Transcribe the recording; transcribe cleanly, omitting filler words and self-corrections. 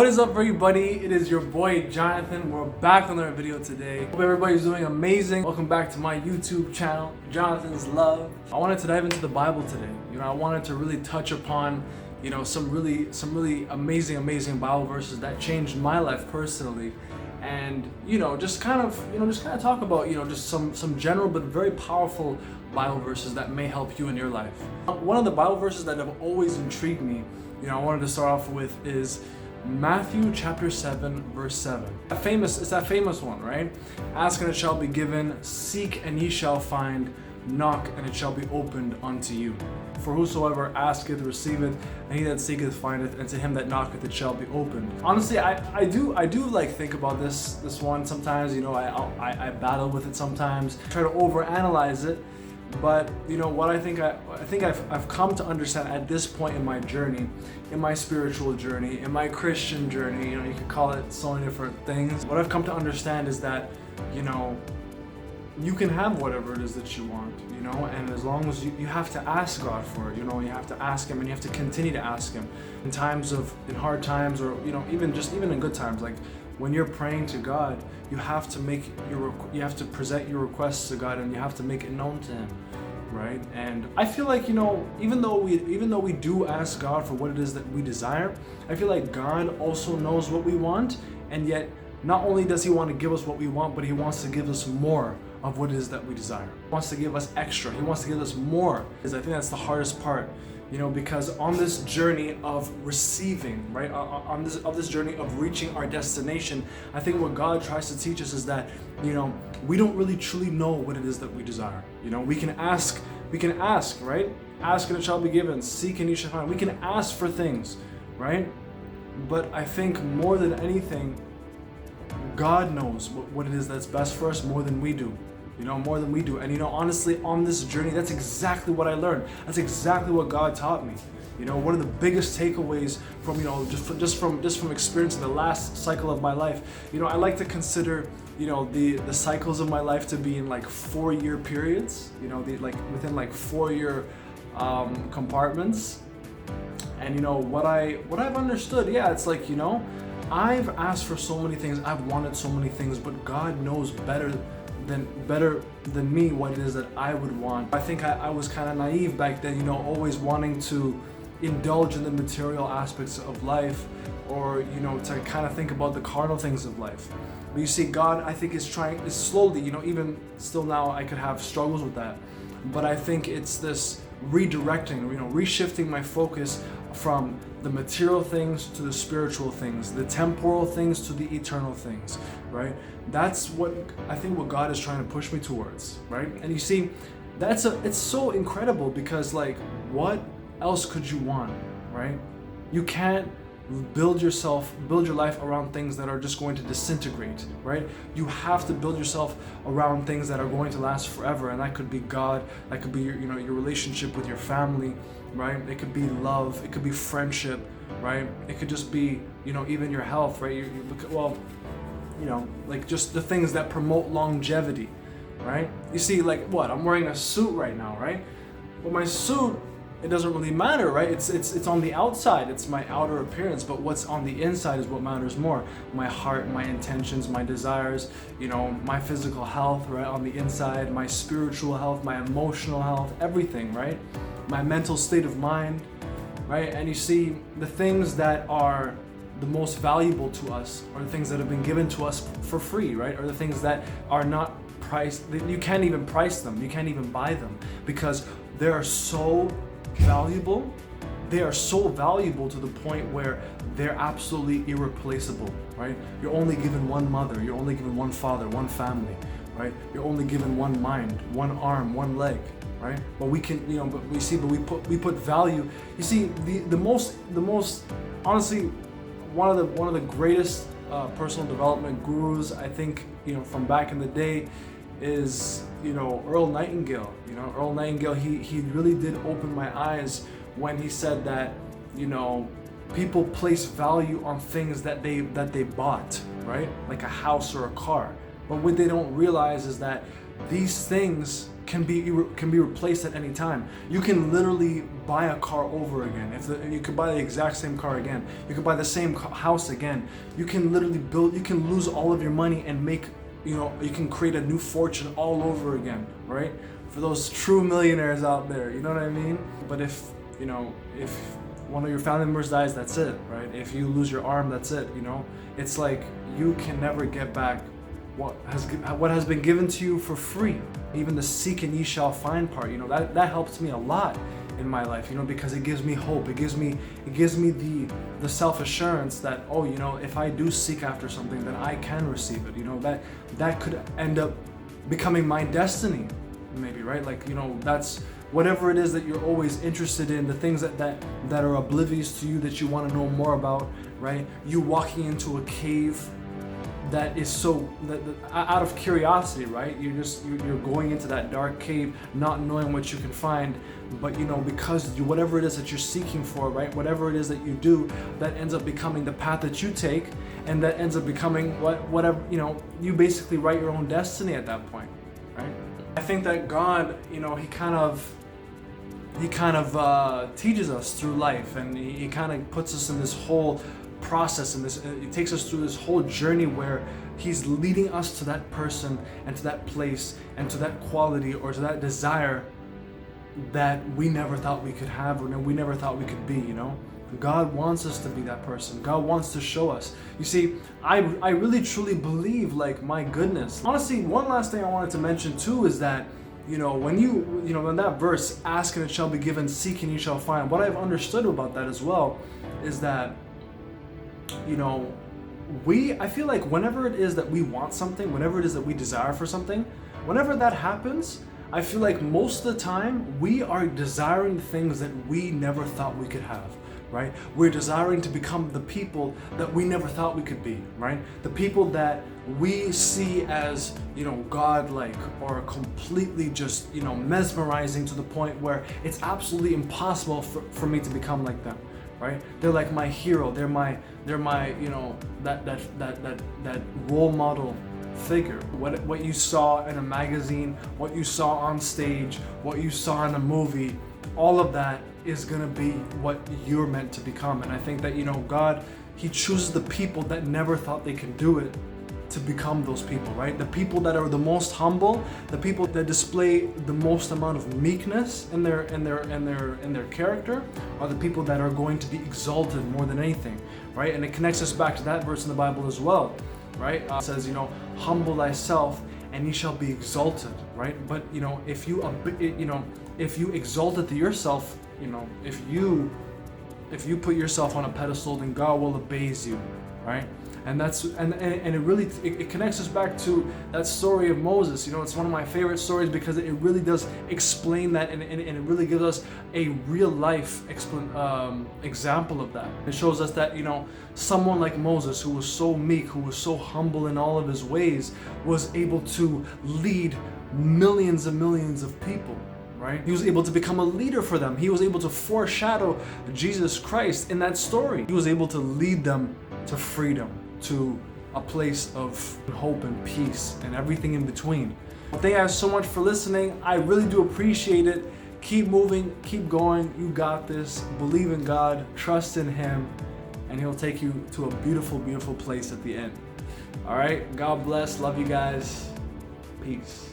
What is up, everybody? It is your boy Jonathan. We're back on another video today. Hope everybody's doing amazing. Welcome back to my YouTube channel, Jonathan's Love. I wanted to dive into the Bible today. I wanted to really touch upon, some really amazing Bible verses that changed my life personally, and just kind of talk about just some general but very powerful Bible verses that may help you in your life. One of the Bible verses that have always intrigued me, I wanted to start off with is Matthew chapter 7 verse 7. It's that famous one, right? Ask and it shall be given, seek and ye shall find, knock and it shall be opened unto you. For whosoever asketh receiveth, and he that seeketh findeth, and to him that knocketh it shall be opened. Honestly, I do like think about this one sometimes. I battle with it sometimes, try to overanalyze it. But what I think I've come to understand at this point in my journey, in my spiritual journey, in my Christian journey, you could call it so many different things. What I've come to understand is that, you can have whatever it is that you want, and as long as you have to ask God for it, you have to ask Him, and you have to continue to ask Him in hard times, or even in good times. Like when you're praying to God, you have to present your requests to God, and you have to make it known to Him, right? And I feel like even though we do ask God for what it is that we desire, I feel like God also knows what we want, and yet not only does He want to give us what we want, but He wants to give us more of what it is that we desire. He wants to give us extra. He wants to give us more. Because I think that's the hardest part. Because on this journey of receiving, right, on this journey of reaching our destination, I think what God tries to teach us is that, we don't really truly know what it is that we desire. We can ask, right? Ask and it shall be given, seek and you shall find. We can ask for things, right? But I think more than anything, God knows what it is that's best for us more than we do. More than we do. And honestly, on this journey, that's exactly what I learned. That's exactly what God taught me. One of the biggest takeaways from just from experiencing the last cycle of my life. I like to consider the cycles of my life to be in like 4-year periods. Within like 4-year compartments. And what I've understood, it's like I've asked for so many things. I've wanted so many things, but God knows better than me what it is that I would want. I think I was kind of naive back then, always wanting to indulge in the material aspects of life, or to kind of think about the carnal things of life. But you see, God, I think is slowly, even still now I could have struggles with that. But I think it's this redirecting, reshifting my focus from the material things to the spiritual things, the temporal things to the eternal things, right? That's what I think what God is trying to push me towards, right? And you see, it's so incredible because like, what else could you want, right? You can't build your life around things that are just going to disintegrate, right? You have to build yourself around things that are going to last forever, and that could be God, that could be your relationship with your family, right? It could be love, it could be friendship, right? It could just be even your health, right? Like just the things that promote longevity, right? You see, like what? I'm wearing a suit right now, right? Well, my suit, it doesn't really matter, right? It's on the outside, it's my outer appearance, but what's on the inside is what matters more. My heart, my intentions, my desires, my physical health, right? On the inside, my spiritual health, my emotional health, everything, right? My mental state of mind, right? And you see, the things that are the most valuable to us are the things that have been given to us for free, right? Or the things that are not priced. You can't even price them. You can't even buy them because they are so valuable. They are so valuable to the point where they're absolutely irreplaceable, right? You're only given one mother. You're only given one father, one family, right? You're only given one mind, one arm, one leg, right? But we can, we put value. You see, the most honestly, one of the greatest personal development gurus, I think, from back in the day is, Earl Nightingale. Earl Nightingale, he really did open my eyes when he said that, people place value on things that they bought, right? Like a house or a car, But what they don't realize is that these things can be replaced at any time. You can literally buy a car over again. You could buy the exact same car again. You could buy the same house again. You can literally you can lose all of your money and make, you can create a new fortune all over again, right? For those true millionaires out there, you know what I mean? But if one of your family members dies, that's it, right? If you lose your arm, that's it, It's like you can never get back what has been given to you for free. Even the seek and ye shall find part, that helps me a lot in my life, because it gives me hope. It gives me the self-assurance that, if I do seek after something, then I can receive it. That could end up becoming my destiny, maybe, right? Like, that's whatever it is that you're always interested in, the things that are oblivious to you that you want to know more about, right? You walking into a cave that is that out of curiosity, right? You're going into that dark cave, not knowing what you can find, but because whatever it is that you're seeking for, right? Whatever it is that you do, that ends up becoming the path that you take, and that ends up becoming whatever you basically write your own destiny at that point, right? I think that God, he kind of teaches us through life, and he kind of puts us in this whole process, and it takes us through this whole journey where he's leading us to that person and to that place and to that quality or to that desire that we never thought we could have, or we never thought we could be. God wants us to be that person. God wants to show us. You see, I really truly believe, like, my goodness. Honestly, one last thing I wanted to mention too is that when that verse, ask and it shall be given, seek and you shall find, what I've understood about that as well is that I feel like whenever it is that we want something, whenever it is that we desire for something, whenever that happens, I feel like most of the time we are desiring things that we never thought we could have, right? We're desiring to become the people that we never thought we could be, right? The people that we see as, God-like, or completely just, mesmerizing to the point where it's absolutely impossible for me to become like them. Right? They're like my hero. They're my that role model figure. What you saw in a magazine, what you saw on stage, what you saw in a movie, all of that is gonna be what you're meant to become. And I think that God, he chooses the people that never thought they can do it to become those people, right? The people that are the most humble, the people that display the most amount of meekness in their character, are the people that are going to be exalted more than anything, right? And it connects us back to that verse in the Bible as well, right? It says, humble thyself and ye shall be exalted, right? But if you exalt it to yourself, if you put yourself on a pedestal, then God will abase you, right? And that's and it really connects us back to that story of Moses. It's one of my favorite stories because it really does explain that, and it really gives us a real life example of that. It shows us that someone like Moses, who was so meek, who was so humble in all of his ways, was able to lead millions and millions of people. Right? He was able to become a leader for them. He was able to foreshadow Jesus Christ in that story. He was able to lead them to freedom, to a place of hope and peace and everything in between. Thank you guys so much for listening. I really do appreciate it. Keep moving, keep going. You got this. Believe in God, trust in Him, and He'll take you to a beautiful, beautiful place at the end. All right, God bless. Love you guys. Peace.